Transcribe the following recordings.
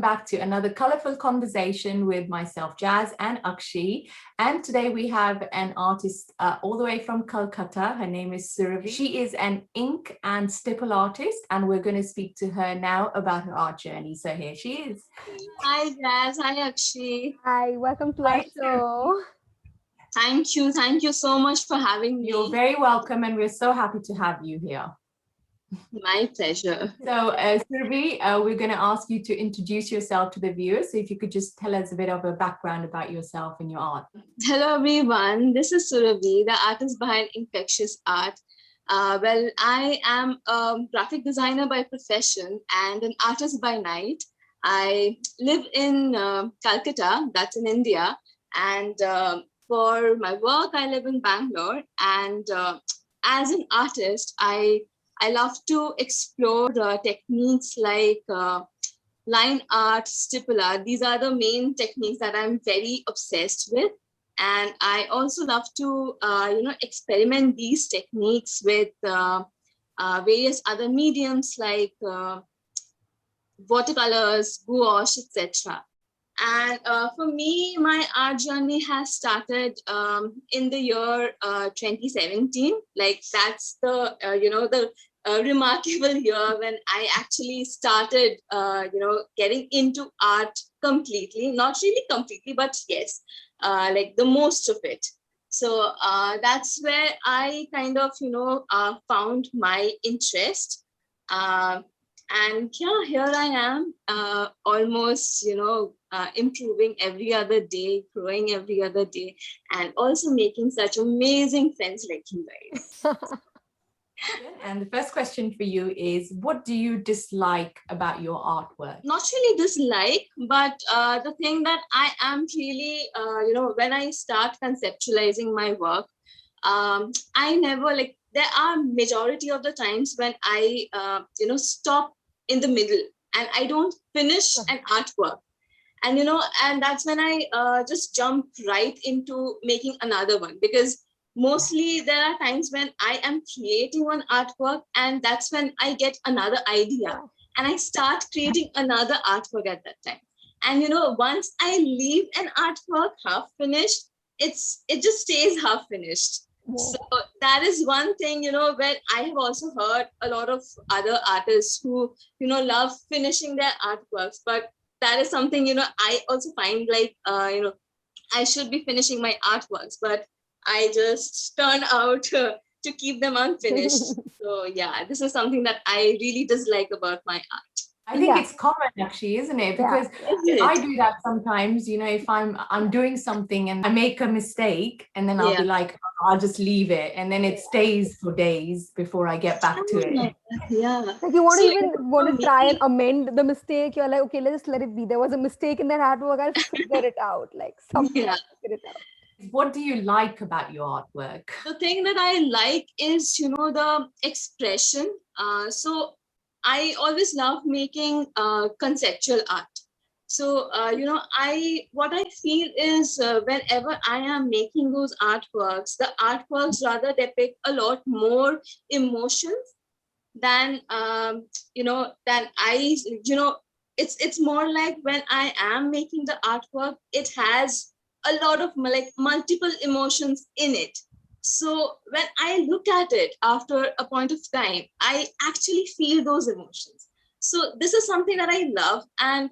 back to another colorful conversation with myself, Jas and Akshi. And today we have an artist all the way from Calcutta. Her name is Suravi. She is an ink and stipple artist, and we're going to speak to her now about her art journey. So here she is. Hi, Jas. Hi, Akshi. Hi, welcome to our show. Thank you. Thank you so much for having me. You're very welcome, and we're so happy to have you here. My pleasure. So, Suravi, we're going to ask you to introduce yourself to the viewers. So if you could just tell us a bit of a background about yourself and your art. Hello, everyone. This is Suravi, the artist behind Akshis Art. Well, I am a graphic designer by profession and an artist by night. I live in Calcutta, that's in India. And for my work, I live in Bangalore. And as an artist, I love to explore techniques like line art, stipple art. These are the main techniques that I'm very obsessed with. And I also love to, experiment these techniques with various other mediums like watercolors, gouache, etc. And for me, my art journey has started in the year 2017. Like that's the, remarkable year when I actually started, getting into art completely. Not really completely, but yes, like the most of it. So that's where I kind of, found my interest. And yeah, here I am, almost, improving every other day, growing every other day, and also making such amazing friends like you guys. And the first question for you is, what do you dislike about your artwork? Not really dislike, but the thing that I am really, when I start conceptualizing my work, I never there are majority of the times when I, stop in the middle and I don't finish an artwork. And, and that's when I just jump right into making another one, because mostly there are times when I am creating one artwork and that's when I get another idea and I start creating another artwork at that time. And, once I leave an artwork half finished, it just stays half finished. So that is one thing, where I have also heard a lot of other artists who, love finishing their artworks. But that is something, I also find like, I should be finishing my artworks, but I just turn out to keep them unfinished. So yeah, this is something that I really dislike about my art. I think it's common actually, isn't it? Because I do that sometimes, if I'm doing something and I make a mistake and then I'll be like, I'll just leave it. And then it stays for days before I get back to it. Yeah. Like you want to try and amend the mistake. You're like, okay, let's just let it be. There was a mistake in that artwork. I'll figure it out. Like something, I'll figure it out. What do you like about your artwork? The thing that I like is, the expression. So I always love making conceptual art. So, what I feel is whenever I am making those artworks, the artworks rather depict a lot more emotions than, it's more like when I am making the artwork, it has a lot of multiple emotions in it. So when I look at it after a point of time, I actually feel those emotions. So this is something that I love. And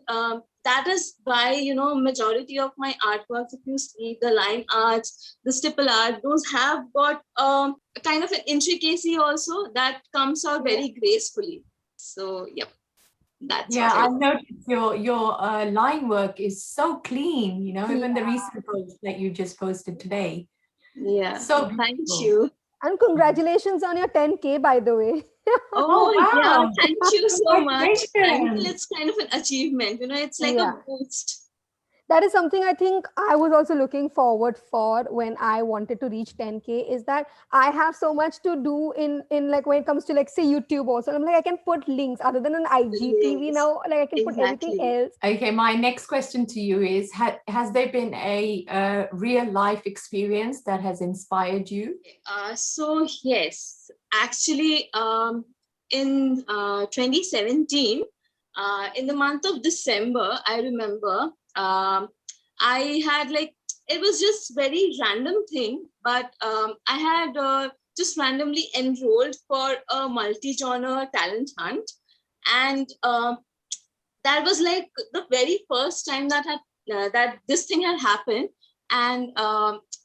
that is why, majority of my artworks, if you see the line arts, the stipple art, those have got a kind of an intricacy also that comes out very gracefully. So, yep. That's I've noticed your line work is so clean, even the recent post that you just posted today. Yeah. So thank you. And congratulations on your 10K, by the way. Oh, wow. Yeah. Thank you so much. It's kind of an achievement, it's like a boost. That is something I think I was also looking forward for when I wanted to reach 10K, is that I have so much to do in like when it comes to say YouTube also. I'm like, I can put links other than an IGTV now, I can put everything else. Okay, my next question to you is, has there been a real life experience that has inspired you? So yes, actually in 2017, In the month of December, I remember I had like, it was just very random thing, but I had just randomly enrolled for a multi-genre talent hunt. And that was like the very first time that this thing had happened. And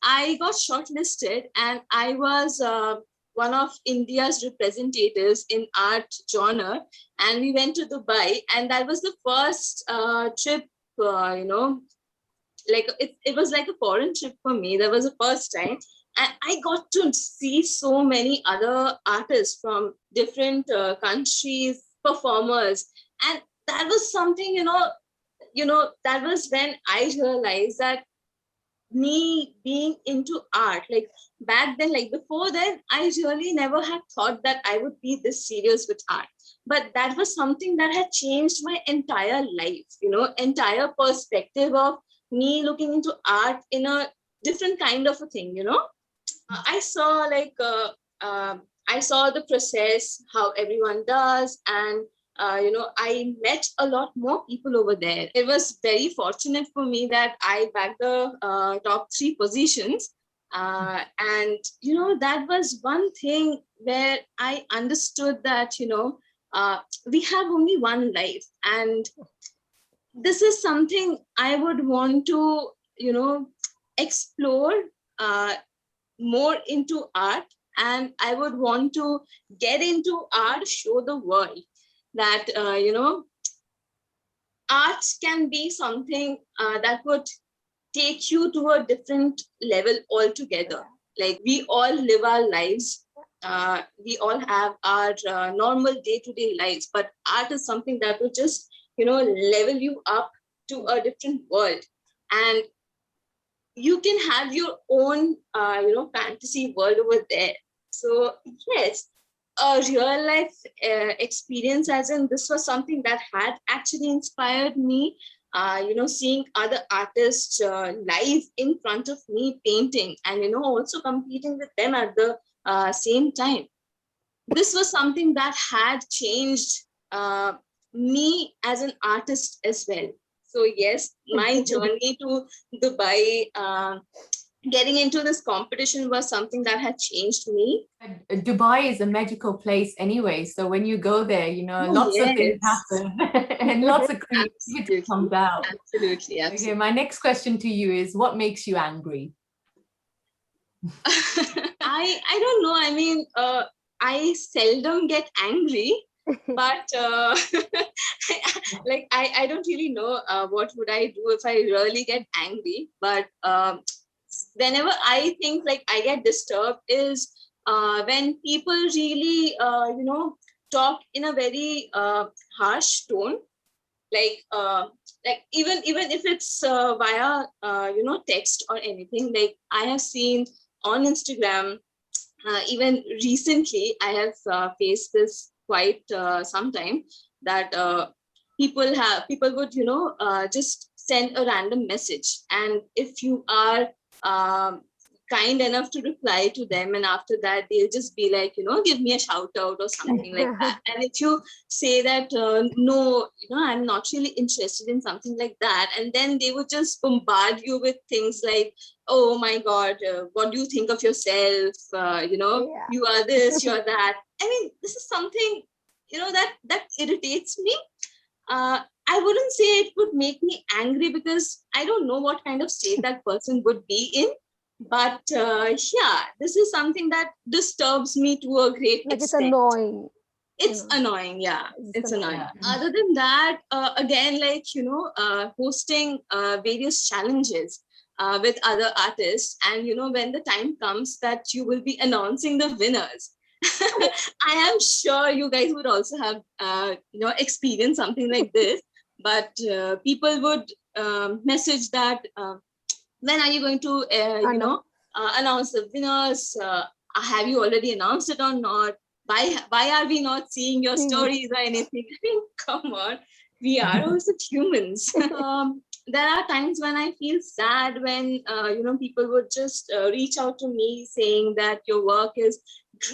I got shortlisted, and I was one of India's representatives in art genre. And we went to Dubai, and that was the first trip, like it was like a foreign trip for me. That was the first time. And I got to see so many other artists from different countries, performers. And that was something, that was when I realized that me being into art, like back then, like before then, I really never had thought that I would be this serious with art. But that was something that had changed my entire life, entire perspective of me looking into art in a different kind of a thing. I saw I saw the process, how everyone does. And I met a lot more people over there. It was very fortunate for me that I bagged the top 3 positions. And, that was one thing where I understood that, we have only one life. And this is something I would want to, explore more into art. And I would want to get into art, show the world that, art can be something that would take you to a different level altogether. Like, we all live our lives. We all have our normal day-to-day lives, but art is something that will just, level you up to a different world. And you can have your own, fantasy world over there. So yes, a real life experience, as in this was something that had actually inspired me, seeing other artists live in front of me painting, and, also competing with them at the same time. This was something that had changed me as an artist as well. So yes, my journey to Dubai, getting into this competition was something that had changed me. Dubai is a magical place anyway. So when you go there, lots of things happen and lots of creativity comes out. Absolutely. Okay, my next question to you is, what makes you angry? I don't know. I mean, I seldom get angry, but like I don't really know what would I do if I really get angry. But whenever I think like I get disturbed is when people really talk in a very harsh tone, like even if it's via text or anything. Like, I have seen on Instagram, even recently I have faced this quite some time, that people would just send a random message, and if you are kind enough to reply to them, and after that they'll just be like, give me a shout out or something like that. And if you say that no, I'm not really interested in something like that, and then they would just bombard you with things like, oh my god, what do you think of yourself, you are this, you are that. I mean, this is something that irritates me. I wouldn't say it would make me angry, because I don't know what kind of state that person would be in. But yeah, this is something that disturbs me to a great extent. It's annoying. It's annoying, yeah. It's annoying. Other than that, again, like, hosting various challenges with other artists. And, when the time comes that you will be announcing the winners, I am sure you guys would also have, experienced something like this. But people would message that, when are you going to, announce the winners? Have you already announced it or not? Why are we not seeing your stories or anything? I mean, come on, we are also humans. There are times when I feel sad when, people would just reach out to me saying that your work is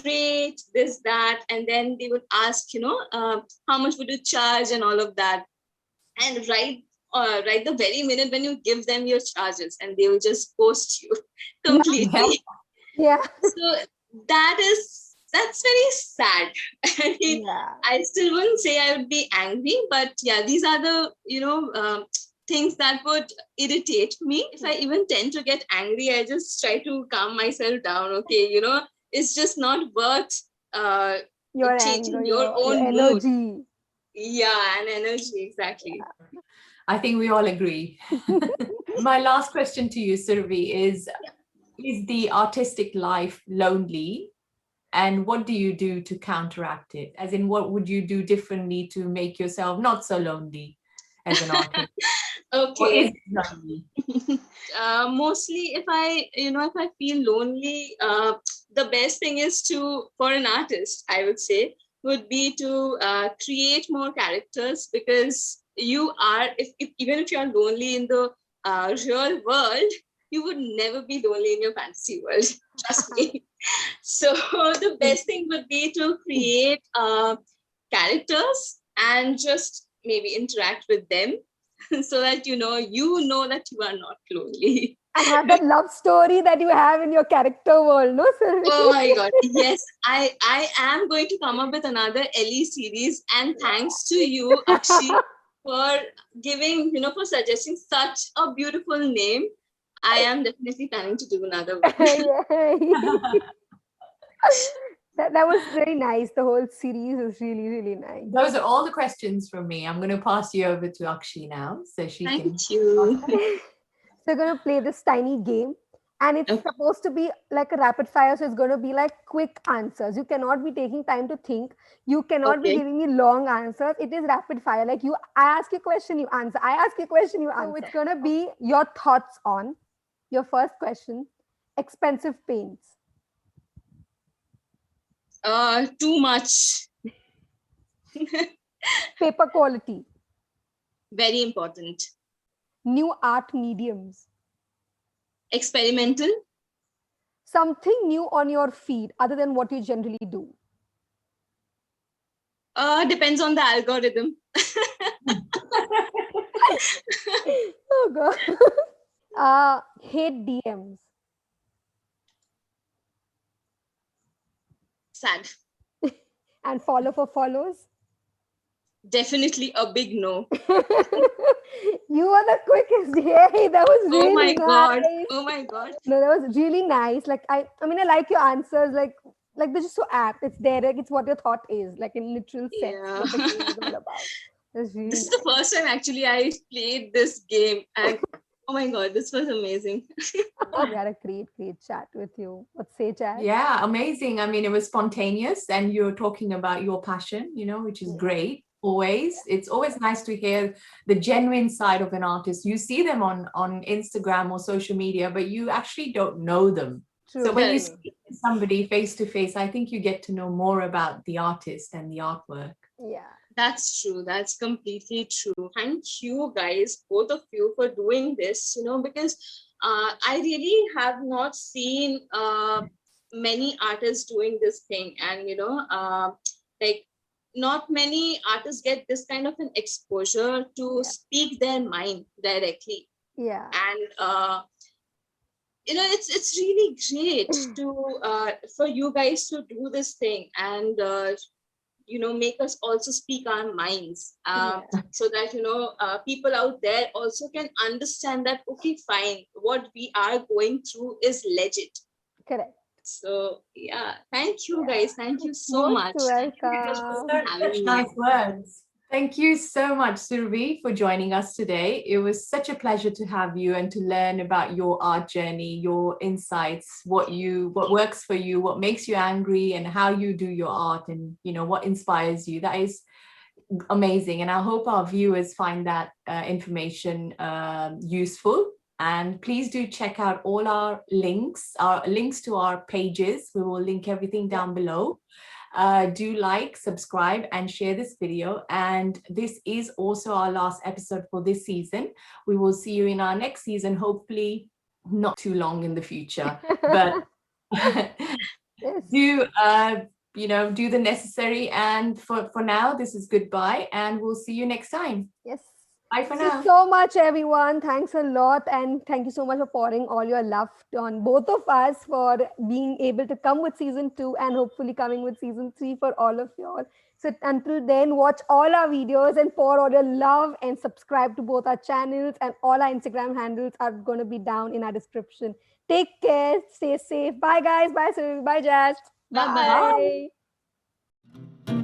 great, this, that. And then they would ask, how much would you charge and all of that. And right the very minute when you give them your charges, and they will just ghost you completely. Yeah. So that's very sad. I mean, I still wouldn't say I would be angry, but yeah, these are the things that would irritate me. If I even tend to get angry, I just try to calm myself down. Okay, it's just not worth Your changing anger, your own your mood. energy. Yeah, and energy, exactly. Yeah. I think we all agree. My last question to you, Suravi, is the artistic life lonely? And what do you do to counteract it? As in, what would you do differently to make yourself not so lonely as an artist? Okay. Lonely? Mostly if I feel lonely, the best thing is for an artist, I would say, would be to create more characters, because you are, even if you're lonely in the real world, you would never be lonely in your fantasy world. Trust me. So the best thing would be to create characters and just maybe interact with them, so that you know that you are not lonely. And have that love story that you have in your character world, no, sir? Oh my God. Yes, I am going to come up with another Ellie series, and thanks to you, Akshi, for for suggesting such a beautiful name. I am definitely planning to do another one. That was very nice. The whole series is really, really nice. Those are all the questions from me. I'm going to pass you over to Akshi now, so she can. Thank you. So we're going to play this tiny game, and it's supposed to be like a rapid fire. So it's going to be like quick answers. You cannot be taking time to think. You cannot be giving me long answers. It is rapid fire. Like I ask you a question, you answer. I ask you a question, you answer. So it's going to be your thoughts on your first question: expensive paints. Too much. Paper quality. Very important. New art mediums. Experimental. Something new on your feed other than what you generally do. Depends on the algorithm. Oh God. Hate DMs. Sad. And follow for follows. Definitely a big no. You are the quickest. Yay, that was really Oh my nice. God. Oh my God. No, that was really nice. Like I mean, I like your answers. Like they're just so apt. It's direct. It's what your thought is. Like in literal sense. Yeah. What the game is all about. Really this is the first time actually I played this game, and oh my God, this was amazing. We had a great chat with you. What say, Jas? Yeah, amazing. I mean, it was spontaneous, and you're talking about your passion, which is great. Always, it's always nice to hear the genuine side of an artist. You see them on Instagram or social media, but you actually don't know them. True. So when you see somebody face to face, I think you get to know more about the artist and the artwork. Yeah, that's true. That's completely true. Thank you guys, both of you, for doing this, because I really have not seen many artists doing this thing, and like not many artists get this kind of an exposure to speak their mind directly. Yeah. And it's really great to for you guys to do this thing, and make us also speak our minds, so that people out there also can understand that, okay, fine, what we are going through is legit. Correct. So yeah, thank you guys. Thank you so much. Welcome. Such nice words. Thank you so much, Suravi, for joining us today. It was such a pleasure to have you and to learn about your art journey, your insights, what works for you, what makes you angry, and how you do your art, and what inspires you. That is amazing, and I hope our viewers find that information useful. And please do check out all our links to our pages. We will link everything down below. Do like, subscribe, and share this video. And this is also our last episode for this season. We will see you in our next season, hopefully not too long in the future. But Yes. do do the necessary. And for now, this is goodbye, and we'll see you next time. Yes. Bye for Thank you now. so much, everyone. Thanks a lot. And thank you so much for pouring all your love on both of us, for being able to come with season 2 and hopefully coming with season 3 for all of y'all. So until then, watch all our videos and pour all your love and subscribe to both our channels, and all our Instagram handles are going to be down in our description. Take care. Stay safe. Bye, guys. Bye, Suravi. Bye, Jas. Bye bye. Bye. Bye.